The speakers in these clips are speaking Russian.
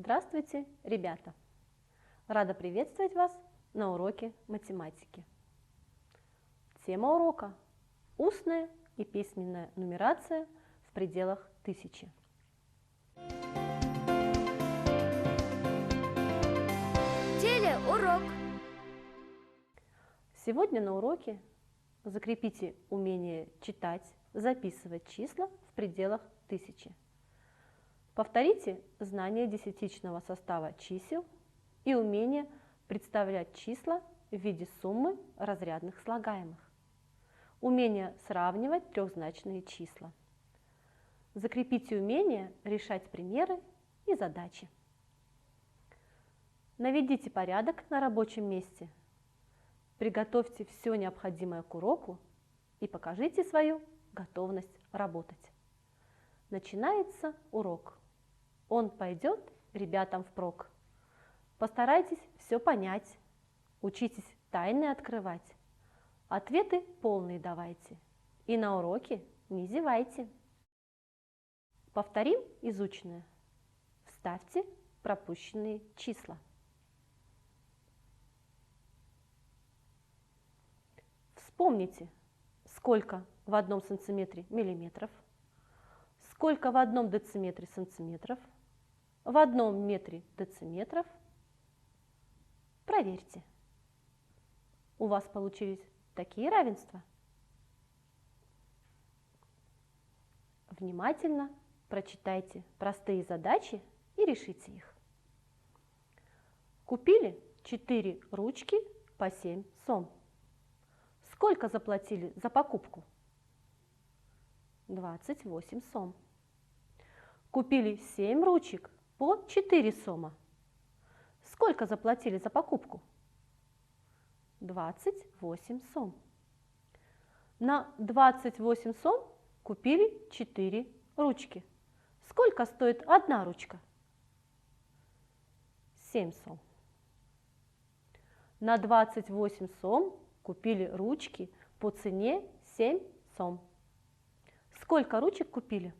Здравствуйте, ребята! Рада приветствовать вас на уроке математики. Тема урока – устная и письменная нумерация в пределах тысячи. Телеурок. Сегодня на уроке закрепите умение читать, записывать числа в пределах тысячи. Повторите знание десятичного состава чисел и умение представлять числа в виде суммы разрядных слагаемых. Умение сравнивать трехзначные числа. Закрепите умение решать примеры и задачи. Наведите порядок на рабочем месте. Приготовьте все необходимое к уроку и покажите свою готовность работать. Начинается урок. Он пойдет ребятам впрок. Постарайтесь все понять, учитесь тайны открывать, ответы полные давайте и на уроке не зевайте. Повторим изученное. Вставьте пропущенные числа. Вспомните, сколько в 1 сантиметре миллиметров, сколько в 1 дециметре сантиметров, в 1 метре дециметров. Проверьте. У вас получились такие равенства? Внимательно прочитайте простые задачи и решите их. Купили 4 ручки по 7 сом. Сколько заплатили за покупку? 28 сом. Купили 7 ручек по 4 сома. Сколько заплатили за покупку? 28 сом. На 28 сом купили 4 ручки. Сколько стоит 1 ручка? 7 сом. На 28 сом купили ручки по цене 7 сом. Сколько ручек купили?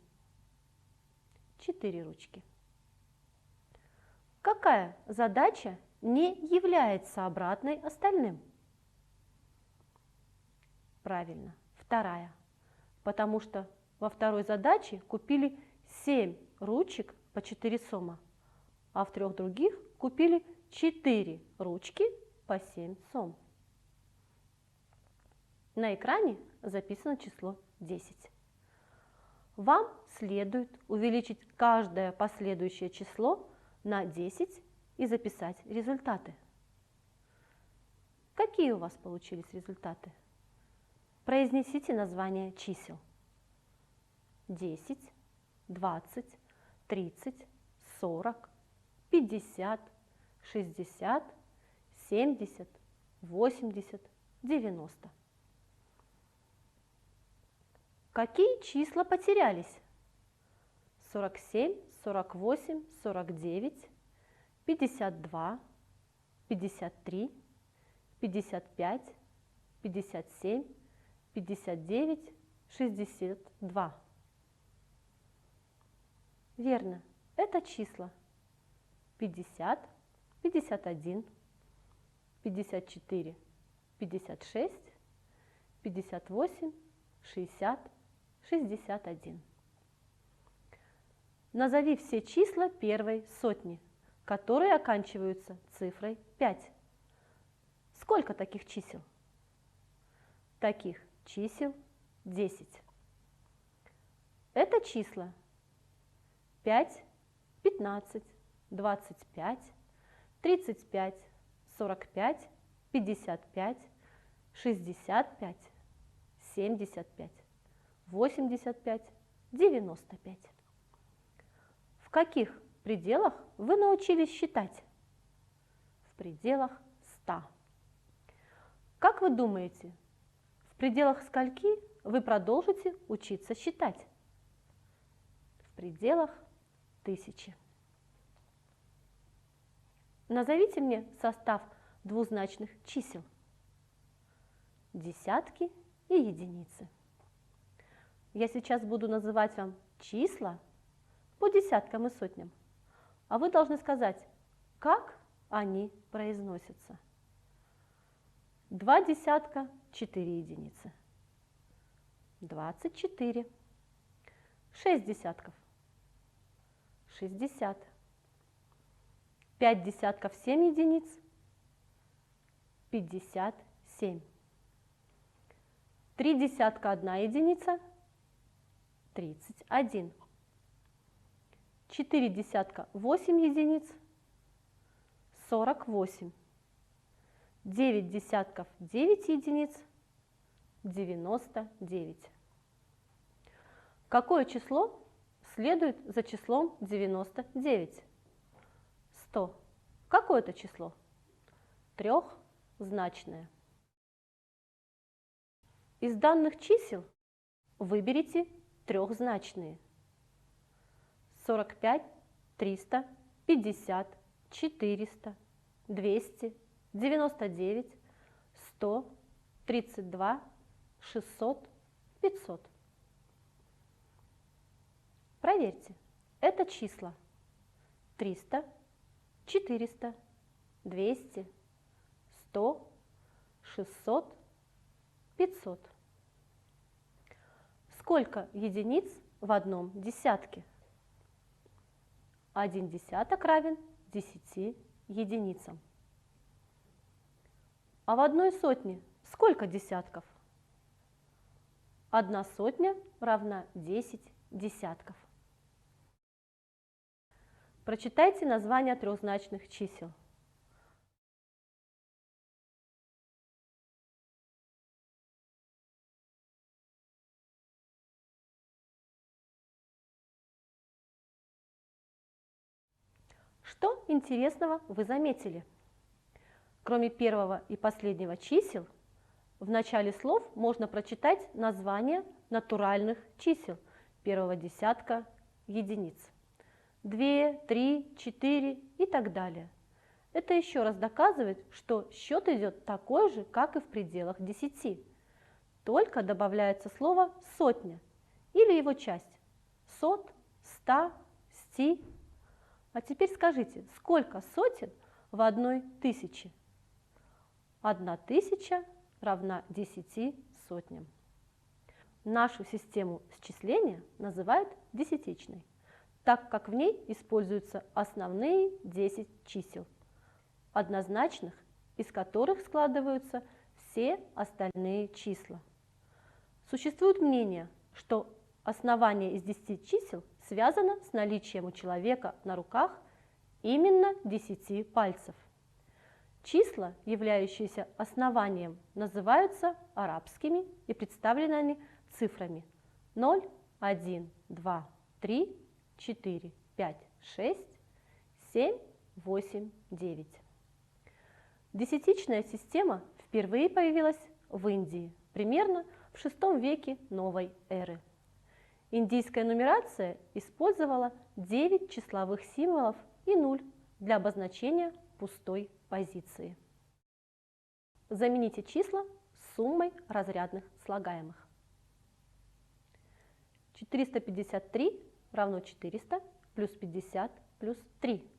4 ручки. Какая задача не является обратной остальным? Правильно, вторая. Потому что во второй задаче купили 7 ручек по 4 сома, а в 3 других купили 4 ручки по 7 сом. На экране записано число 10. Вам следует увеличить каждое последующее число на 10 и записать результаты. Какие у вас получились результаты? Произнесите названия чисел. 10, 20, 30, 40, 50, 60, 70, 80, 90. Какие числа потерялись? 47, 48, 49, 52, 53, 55, 57, 59, 62. Верно, это числа 50, 51, 54, 56, 58, 60, 61. Назови все числа первой сотни, которые оканчиваются цифрой 5. Сколько таких чисел? Таких чисел 10. Это числа 5, 15, 25, 35, 45, 55, 65, 75, 85, 95. В каких пределах вы научились считать? В пределах 100. Как вы думаете, в пределах скольки вы продолжите учиться считать? В пределах 1000. Назовите мне состав двузначных чисел. Десятки и единицы. Я сейчас буду называть вам числа по десяткам и сотням, а вы должны сказать, как они произносятся. 2 десятка – 4 единицы. 24. 6 десятков – 60. 5 десятков – 7 единиц. 57. 3 десятка – 1 единица. 31. 4 десятка – 8 единиц. 48. 9 десятков – 9 единиц. 99. Какое число следует за числом 99? 100. Какое это число? Трехзначное. Из данных чисел выберите трехзначные. 45, 300, 50, 400, 200, 99, 100, 32, 600, 500. Проверьте. Это числа 300, 400, 200, 100, 600, 500. Сколько единиц в одном десятке? 1 десяток равен 10 единицам. А в одной сотне сколько десятков? 1 сотня равна 10 десятков. Прочитайте названия трехзначных чисел. Что интересного вы заметили? Кроме первого и последнего чисел, в начале слов можно прочитать названия натуральных чисел первого десятка единиц. 2, 3, 4 и так далее. Это еще раз доказывает, что счет идет такой же, как и в пределах 10. Только добавляется слово сотня или его часть. Сот, ста, сти. А теперь скажите, сколько сотен в 1000? 1000 равна 10 сотням. Нашу систему счисления называют десятичной, так как в ней используются основные 10 чисел, однозначных, из которых складываются все остальные числа. Существует мнение, что основание из 10 чисел связано с наличием у человека на руках именно 10 пальцев. Числа, являющиеся основанием, называются арабскими и представлены они цифрами 0, 1, 2, 3, 4, 5, 6, 7, 8, 9. Десятичная система впервые появилась в Индии примерно в VI веке новой эры. Индийская нумерация использовала 9 числовых символов и 0 для обозначения пустой позиции. Замените числа суммой разрядных слагаемых. 453 равно 400 плюс 50 плюс 3.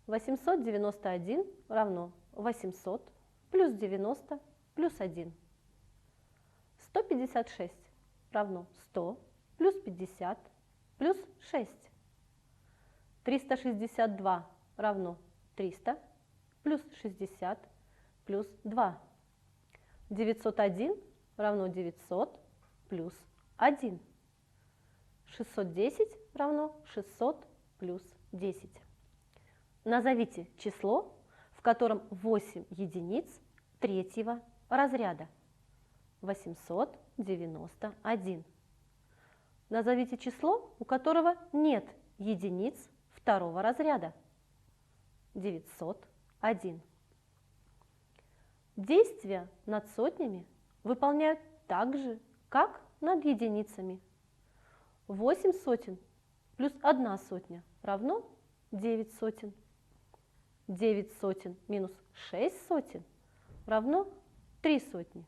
891 равно 800 плюс 90 плюс 1. 156 равно 100 плюс 50 плюс 6. 362 равно 300 плюс 60 плюс 2. 901 равно 900 плюс 1. 610 равно 600 плюс 10. Назовите число, в котором 8 единиц третьего разряда. 891. Назовите число, у которого нет единиц второго разряда. 901. Действия над сотнями выполняют так же, как над единицами. 8 сотен плюс 1 сотня равно 9 сотен. 9 сотен минус 6 сотен равно 3 сотни.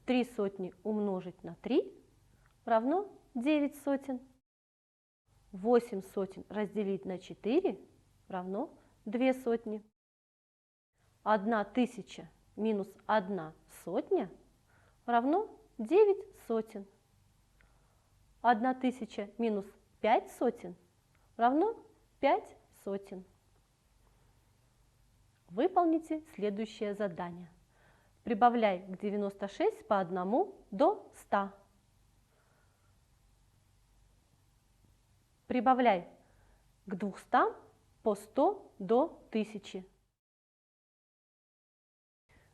3 сотни умножить на 3 равно 9 сотен. 8 сотен разделить на 4 равно 2 сотни. 1000 минус 1 сотня равно 9 сотен. 1000 минус 5 сотен равно 5 сотен. Выполните следующее задание. Прибавляй к 96 по 1 до 100. Прибавляй к 200 по 100 до 1000.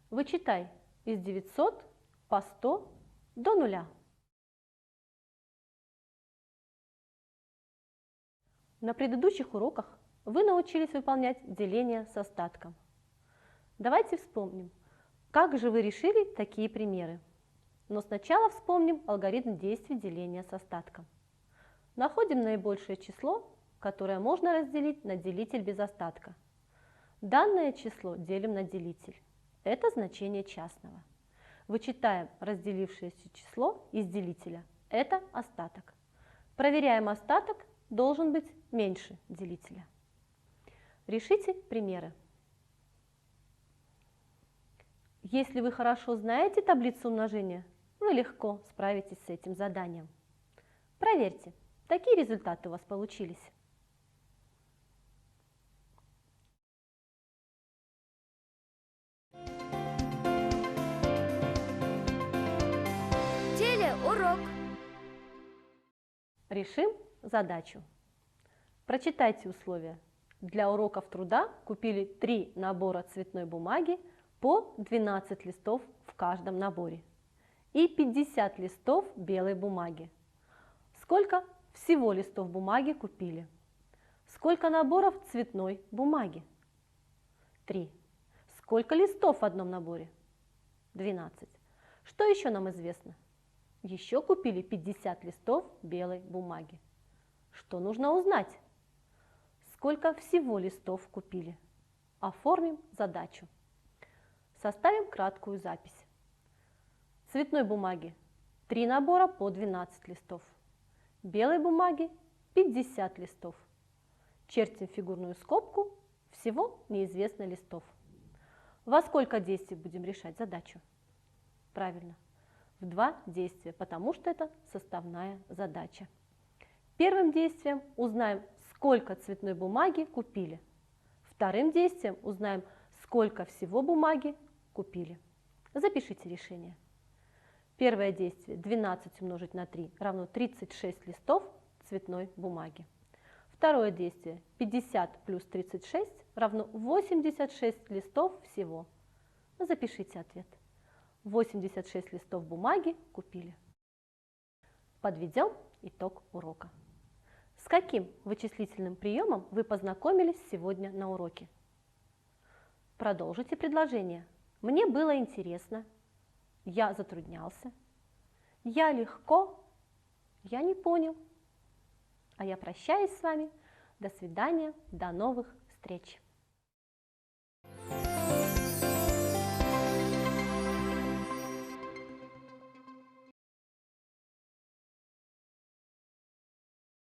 Вычитай из 900 по 100 до 0. На предыдущих уроках вы научились выполнять деление с остатком. Давайте вспомним, как же вы решили такие примеры. Но сначала вспомним алгоритм действий деления с остатком. Находим наибольшее число, которое можно разделить на делитель без остатка. Данное число делим на делитель. Это значение частного. Вычитаем разделившееся число из делителя. Это остаток. Проверяем остаток, должен быть меньше делителя. Решите примеры. Если вы хорошо знаете таблицу умножения, вы легко справитесь с этим заданием. Проверьте, какие результаты у вас получились. Телеурок. Решим задачу. Прочитайте условия. Для уроков труда купили 3 набора цветной бумаги по 12 листов в каждом наборе и 50 листов белой бумаги. Сколько всего листов бумаги купили? Сколько наборов цветной бумаги? 3. Сколько листов в одном наборе? 12. Что еще нам известно? Еще купили 50 листов белой бумаги. Что нужно узнать? Сколько всего листов купили? Оформим задачу. Составим краткую запись. Цветной бумаги 3 набора по 12 листов. Белой бумаги 50 листов. Чертим фигурную скобку, всего неизвестно листов. Во сколько действий будем решать задачу? Правильно, в 2 действия, потому что это составная задача. Первым действием узнаем, сколько цветной бумаги купили. Вторым действием узнаем, сколько всего бумаги купили. Запишите решение. Первое действие 12 умножить на 3 равно 36 листов цветной бумаги. Второе действие 50 плюс 36 равно 86 листов всего. Запишите ответ. 86 листов бумаги купили. Подведем итог урока. С каким вычислительным приемом вы познакомились сегодня на уроке? Продолжите предложение. Мне было интересно. Я затруднялся. Я легко. Я не понял. А я прощаюсь с вами. До свидания. До новых встреч.